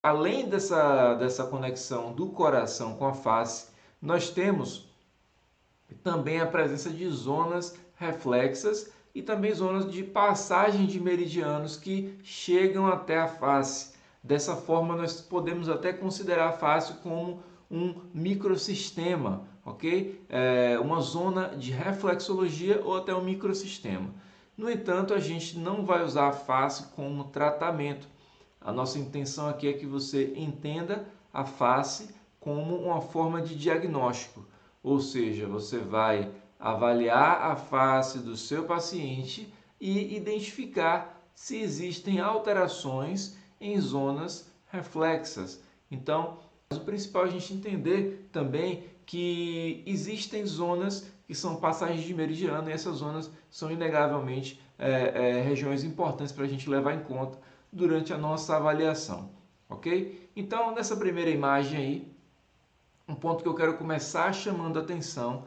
além dessa conexão do coração com a face, nós temos também a presença de zonas reflexas e também zonas de passagem de meridianos que chegam até a face. Dessa forma, nós podemos até considerar a face como um microsistema, ok? Uma zona de reflexologia ou até um microsistema. No entanto, a gente não vai usar a face como tratamento. A nossa intenção aqui é que você entenda a face como uma forma de diagnóstico, ou seja, você vai avaliar a face do seu paciente e identificar se existem alterações em zonas reflexas. Então, o principal é a gente entender também que existem zonas que são passagens de meridiano e essas zonas são inegavelmente regiões importantes para a gente levar em conta durante a nossa avaliação, ok? Então, nessa primeira imagem aí, um ponto que eu quero começar chamando a atenção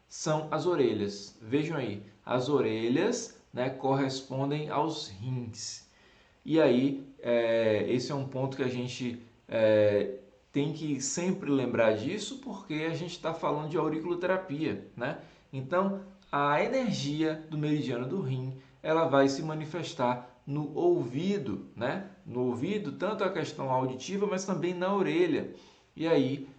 são as orelhas. Vejam aí, as orelhas, né, correspondem aos rins. E aí, esse é um ponto que a gente tem que sempre lembrar disso, porque a gente está falando de auriculoterapia, né? Então, a energia do meridiano do rim, ela vai se manifestar no ouvido, né? No ouvido, tanto a questão auditiva, mas também na orelha. E aí,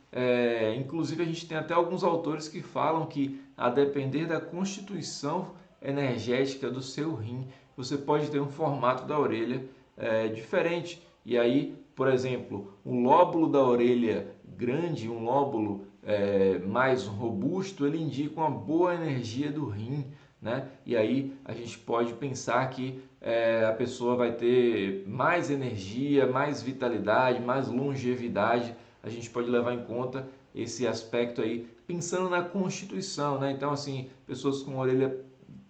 inclusive a gente tem até alguns autores que falam que, a depender da constituição energética do seu rim, você pode ter um formato da orelha diferente. E aí, por exemplo, um lóbulo da orelha grande, um lóbulo mais robusto, ele indica uma boa energia do rim, né? E aí a gente pode pensar que a pessoa vai ter mais energia, mais vitalidade, mais longevidade. A gente pode levar em conta esse aspecto aí, pensando na constituição, né? Então, assim, pessoas com orelha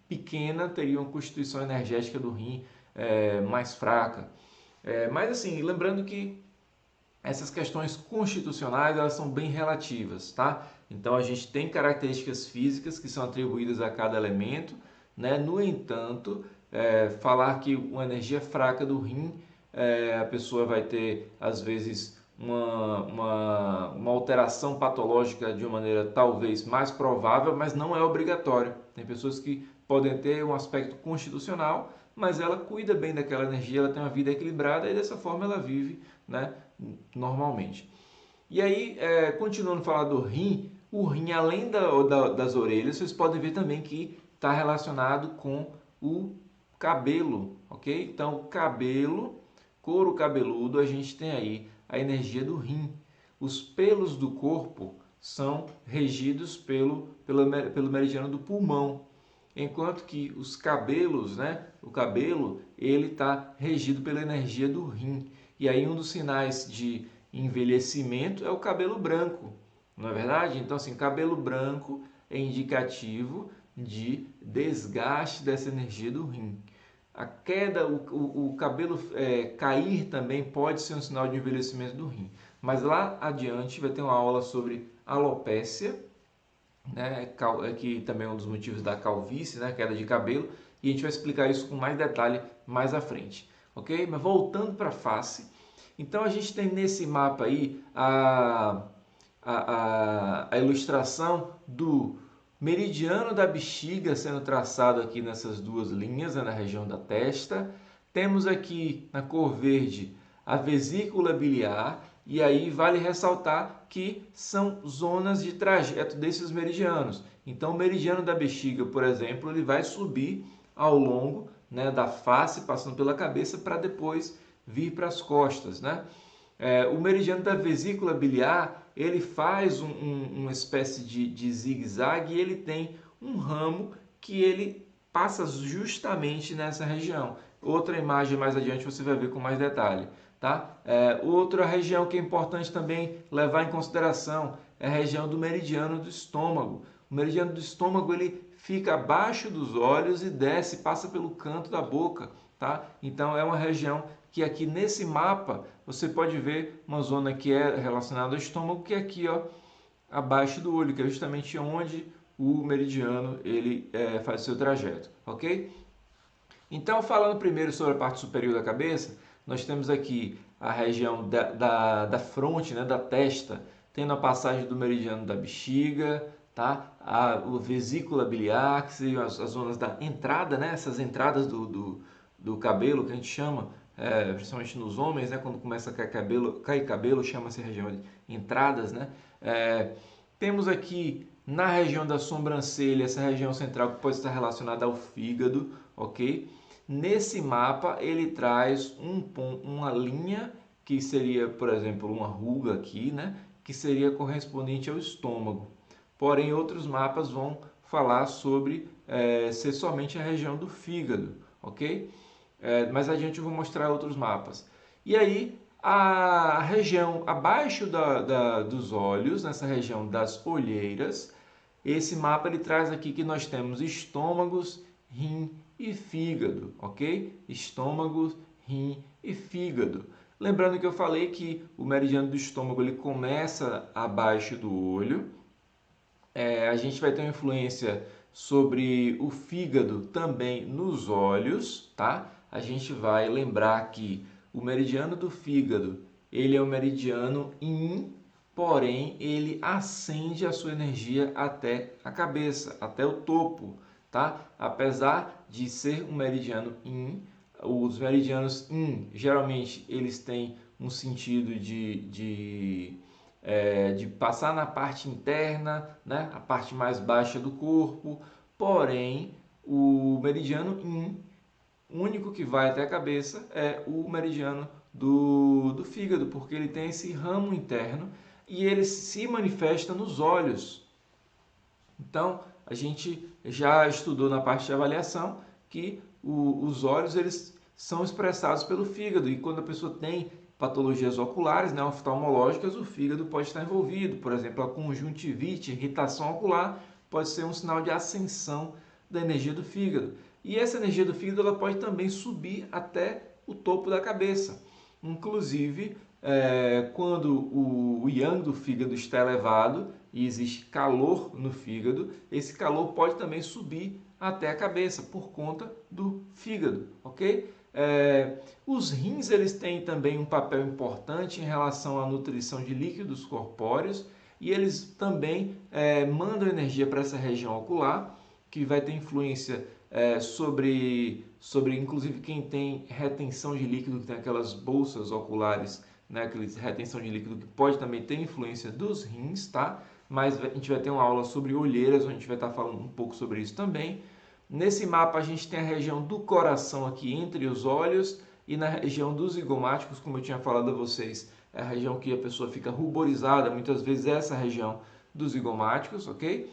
pequena teriam uma constituição energética do rim mais fraca. Mas assim, lembrando que essas questões constitucionais elas são bem relativas, tá? Então a gente tem características físicas que são atribuídas a cada elemento, né? No entanto, falar que uma energia fraca do rim, a pessoa vai ter às vezes uma alteração patológica de uma maneira talvez mais provável, mas não é obrigatório. Tem pessoas que podem ter um aspecto constitucional, mas ela cuida bem daquela energia, ela tem uma vida equilibrada e dessa forma ela vive, né, normalmente. E aí, continuando a falar do rim, o rim, além das orelhas, vocês podem ver também que está relacionado com o cabelo, ok? Então, o cabelo, couro cabeludo, a gente tem aí a energia do rim. Os pelos do corpo são regidos pelo meridiano do pulmão, enquanto que os cabelos, né, o cabelo, ele está regido pela energia do rim. E aí um dos sinais de envelhecimento é o cabelo branco, não é verdade? Então, assim, cabelo branco é indicativo de desgaste dessa energia do rim. A queda, o cabelo cair também pode ser um sinal de envelhecimento do rim. Mas lá adiante vai ter uma aula sobre alopécia, né, que também é um dos motivos da calvície, né, queda de cabelo, e a gente vai explicar isso com mais detalhe mais à frente, ok? Mas voltando para a face, então a gente tem nesse mapa aí a ilustração do meridiano da bexiga sendo traçado aqui nessas duas linhas, né, na região da testa. Temos aqui na cor verde a vesícula biliar, e aí vale ressaltar que são zonas de trajeto desses meridianos. Então o meridiano da bexiga, por exemplo, ele vai subir ao longo, né, da face, passando pela cabeça, para depois vir para as costas, né? O meridiano da vesícula biliar, ele faz uma espécie de zigue-zague e ele tem um ramo que ele passa justamente nessa região. Outra imagem mais adiante você vai ver com mais detalhe. Tá? Outra região que é importante também levar em consideração é a região do meridiano do estômago. O meridiano do estômago ele fica abaixo dos olhos e desce, passa pelo canto da boca. Tá? Então é uma região que aqui nesse mapa você pode ver uma zona que é relacionada ao estômago, que é aqui, ó, abaixo do olho, que é justamente onde o meridiano ele faz seu trajeto, ok? Então, falando primeiro sobre a parte superior da cabeça, Nós temos aqui a região da fronte, né, da testa, tendo a passagem do meridiano da bexiga, tá? A vesícula biliar, que seriam as zonas da entrada, né? Essas entradas do cabelo, que a gente chama, principalmente nos homens, né? Quando começa a cair cabelo, chama-se região de entradas, né? Temos aqui na região da sobrancelha, essa região central que pode estar relacionada ao fígado, ok? Nesse mapa ele traz uma linha que seria, por exemplo, uma ruga aqui, né? Que seria correspondente ao estômago. Porém, outros mapas vão falar sobre ser somente a região do fígado, ok? Mais adiante eu vou mostrar outros mapas. E aí, a região abaixo dos olhos, nessa região das olheiras, esse mapa ele traz aqui que nós temos estômagos, rim e fígado, ok? Estômago, rim e fígado. Lembrando que eu falei que o meridiano do estômago ele começa abaixo do olho. A gente vai ter uma influência sobre o fígado também nos olhos, tá? A gente vai lembrar que o meridiano do fígado, ele é um meridiano yin, porém ele acende a sua energia até a cabeça, até o topo, tá? Apesar de ser um meridiano yin, os meridianos yin, geralmente eles têm um sentido de passar na parte interna, né? A parte mais baixa do corpo, porém o meridiano yin, único que vai até a cabeça, é o meridiano do fígado, porque ele tem esse ramo interno e ele se manifesta nos olhos. Então, a gente já estudou na parte de avaliação que os olhos eles são expressados pelo fígado, e quando a pessoa tem patologias oculares, né, oftalmológicas, o fígado pode estar envolvido. Por exemplo, a conjuntivite, irritação ocular, pode ser um sinal de ascensão da energia do fígado. E essa energia do fígado ela pode também subir até o topo da cabeça. Inclusive, quando o yang do fígado está elevado e existe calor no fígado, esse calor pode também subir até a cabeça por conta do fígado, ok? Os rins eles têm também um papel importante em relação à nutrição de líquidos corpóreos e eles também mandam energia para essa região ocular, que vai ter influência sobre inclusive quem tem retenção de líquido, que tem aquelas bolsas oculares, né, aquela retenção de líquido que pode também ter influência dos rins, tá? Mas a gente vai ter uma aula sobre olheiras, onde a gente vai estar falando um pouco sobre isso também. Nesse mapa a gente tem a região do coração aqui entre os olhos e na região dos zigomáticos, como eu tinha falado a vocês, é a região que a pessoa fica ruborizada, muitas vezes é essa região dos zigomáticos, ok?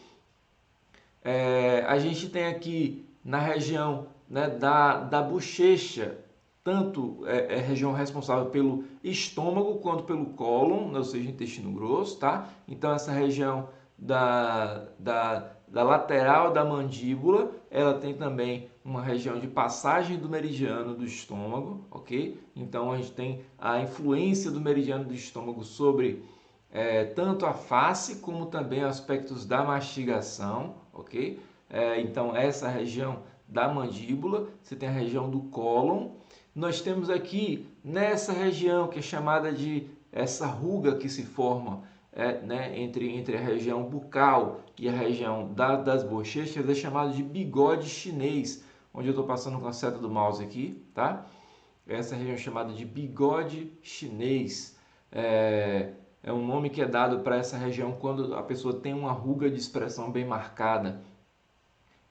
A gente tem aqui na região, né, da bochecha, tanto é região responsável pelo estômago quanto pelo cólon, ou seja, intestino grosso, tá? Então essa região da lateral da mandíbula, ela tem também uma região de passagem do meridiano do estômago, ok? Então a gente tem a influência do meridiano do estômago sobre tanto a face como também aspectos da mastigação, ok? Então essa região da mandíbula, você tem a região do cólon. Nós temos aqui nessa região que é chamada de essa ruga que se forma né, entre a região bucal e a região das bochechas, é chamado de bigode chinês, onde eu estou passando com a seta do mouse aqui, tá? Essa região é chamada de bigode chinês. É um nome que é dado para essa região quando a pessoa tem uma ruga de expressão bem marcada.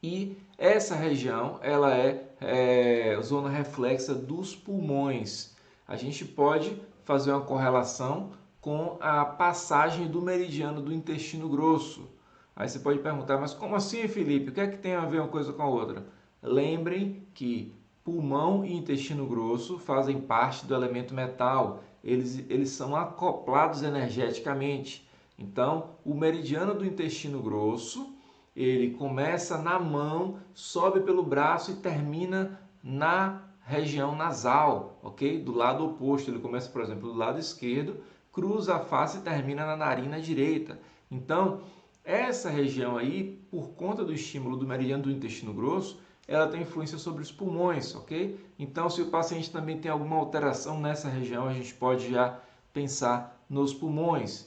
E essa região ela é zona reflexa dos pulmões. A gente pode fazer uma correlação com a passagem do meridiano do intestino grosso. Aí você pode perguntar, mas como assim, Felipe? O que é que tem a ver uma coisa com a outra? Lembrem que pulmão e intestino grosso fazem parte do elemento metal. Eles são acoplados energeticamente. Então, o meridiano do intestino grosso ele começa na mão, sobe pelo braço e termina na região nasal, ok? Do lado oposto, ele começa, por exemplo, do lado esquerdo, cruza a face e termina na narina direita. Então, essa região aí, por conta do estímulo do meridiano do intestino grosso, ela tem influência sobre os pulmões, ok? Então, se o paciente também tem alguma alteração nessa região, a gente pode já pensar nos pulmões.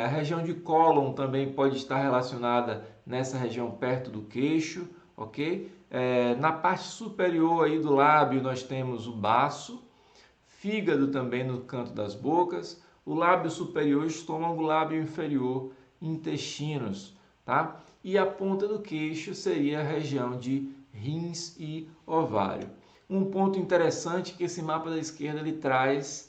A região de cólon também pode estar relacionada nessa região perto do queixo, ok? Na parte superior aí do lábio nós temos o baço, fígado também no canto das bocas, o lábio superior, estômago, lábio inferior, intestinos, tá? E a ponta do queixo seria a região de rins e ovário. Um ponto interessante é que esse mapa da esquerda ele traz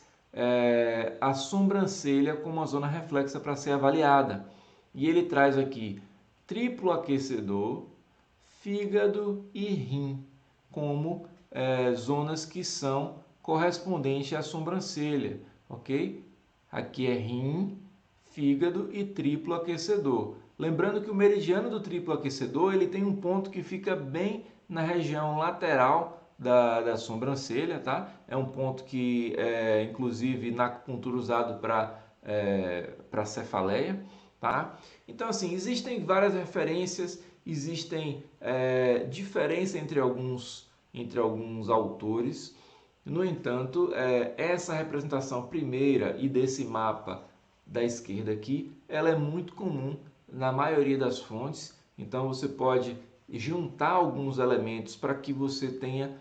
a sobrancelha como uma zona reflexa para ser avaliada. E ele traz aqui triplo aquecedor, fígado e rim como zonas que são correspondentes à sobrancelha, ok? Aqui é rim, fígado e triplo aquecedor. Lembrando que o meridiano do triplo aquecedor ele tem um ponto que fica bem na região lateral da sobrancelha, tá? É um ponto que é inclusive na acupuntura usado para cefaleia, tá? Então assim, existem várias referências, existem diferenças entre alguns autores. No entanto, essa representação primeira e desse mapa da esquerda aqui, ela é muito comum na maioria das fontes. Então você pode juntar alguns elementos para que você tenha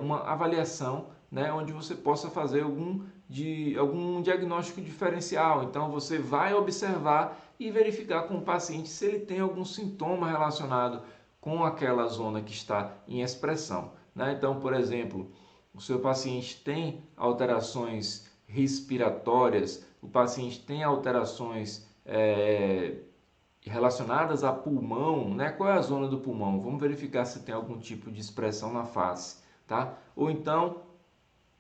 uma avaliação, né, onde você possa fazer algum diagnóstico diferencial. Então você vai observar e verificar com o paciente se ele tem algum sintoma relacionado com aquela zona que está em expressão, né? Então, por exemplo, o seu paciente tem alterações respiratórias, o paciente tem alterações relacionadas a pulmão, né? Qual é a zona do pulmão? Vamos verificar se tem algum tipo de expressão na face, tá? Ou então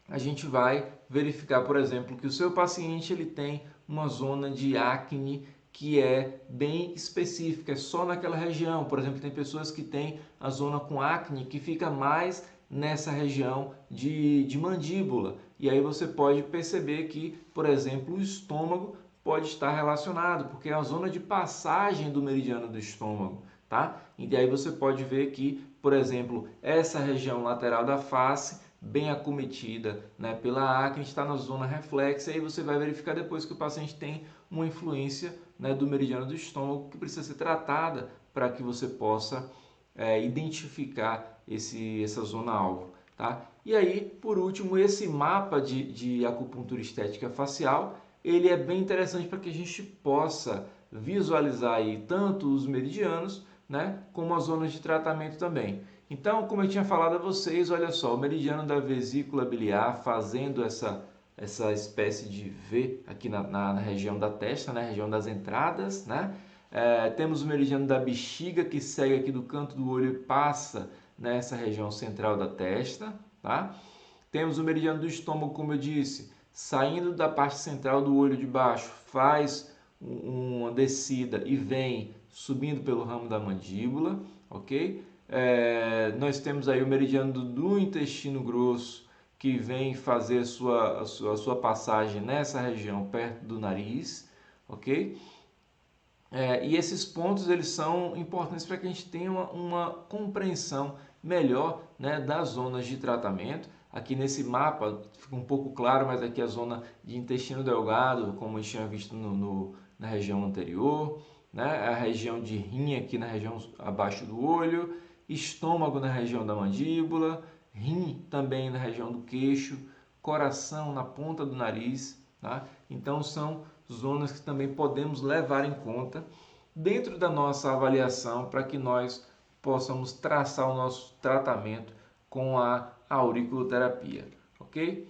a gente vai verificar, por exemplo, que o seu paciente ele tem uma zona de acne que é bem específica, é só naquela região. Por exemplo, tem pessoas que têm a zona com acne que fica mais nessa região de mandíbula. E aí você pode perceber que, por exemplo, o estômago pode estar relacionado, porque é a zona de passagem do meridiano do estômago, tá? E aí você pode ver que, por exemplo, essa região lateral da face, bem acometida, né, pela acne, está na zona reflexa, e aí você vai verificar depois que o paciente tem uma influência, né, do meridiano do estômago que precisa ser tratada para que você possa identificar essa zona alvo, tá? E aí, por último, esse mapa de acupuntura estética facial, ele é bem interessante para que a gente possa visualizar aí tanto os meridianos, né, como as zonas de tratamento também. Então, como eu tinha falado a vocês, olha só, o meridiano da vesícula biliar fazendo essa espécie de V aqui na região da testa, na região das entradas, né? Temos o meridiano da bexiga que segue aqui do canto do olho e passa nessa região central da testa, tá? Temos o meridiano do estômago, como eu disse, saindo da parte central do olho de baixo, faz uma descida e vem subindo pelo ramo da mandíbula, ok? Nós temos aí o meridiano do intestino grosso, que vem fazer a sua passagem nessa região perto do nariz, ok? E esses pontos eles são importantes para que a gente tenha uma compreensão melhor, né, das zonas de tratamento. Aqui nesse mapa fica um pouco claro, mas aqui a zona de intestino delgado, como a gente tinha visto na região anterior, né, a região de rim aqui na região abaixo do olho, estômago na região da mandíbula, rim também na região do queixo, coração na ponta do nariz, tá? Então são zonas que também podemos levar em conta dentro da nossa avaliação para que nós possamos traçar o nosso tratamento com a auriculoterapia, ok?